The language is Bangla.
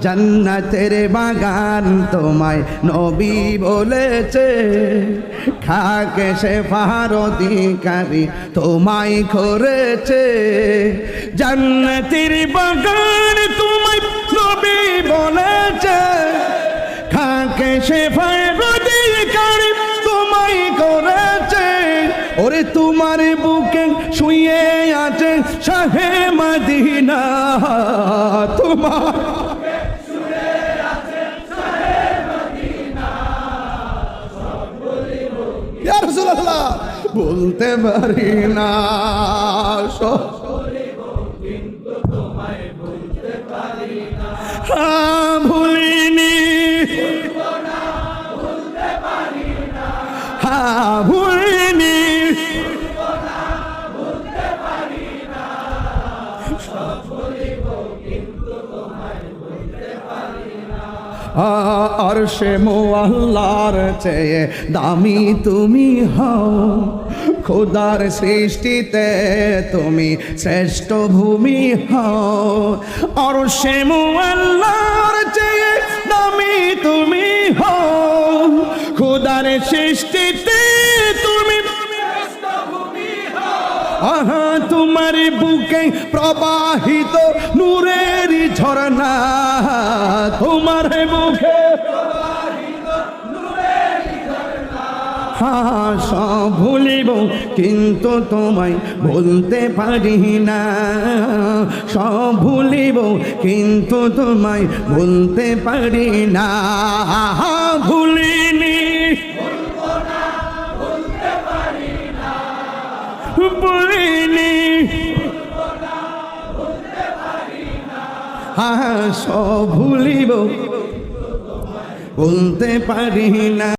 জান্নাতের বাগান তোমায় নবী বলেছে, খাকে শেফার অধিকারী তোমায় করেছে। জান্নাতের বাগান তোমায় নবী বলেছে, খাকে শেফার অধিকারী তোমায় করেছে। ওরে তোমার বুকে শুয়ে আছে শাহে মদিনা, তোমার ইয়া রাসূলুল্লাহ বলতে পারি না, ভুলিনি, ভুলিনি, আরশে মুআল্লার চেয়ে দামি তুমি হও, খোদার সৃষ্টিতে তুমি শ্রেষ্ঠ ভূমি হও। আরশে মুআল্লার চেয়ে দামি তুমি হও, খোদার সৃষ্টিতে তুমি শ্রেষ্ঠ ভূমি হও। আহা তোমার বুকে প্রবাহিত নূরের ঝরনা, তোমার বুকে প্রবাহিত নূরের ঝরনা। হ্যাঁ সব ভুলিব কিন্তু তোমায় ভুলতে পারি না, সব ভুলিব কিন্তু তোমায় ভুলতে পারি না। ভুলিনি, ভুলিনি, হ্যাঁ সব ভুলিব বলতে পারি না।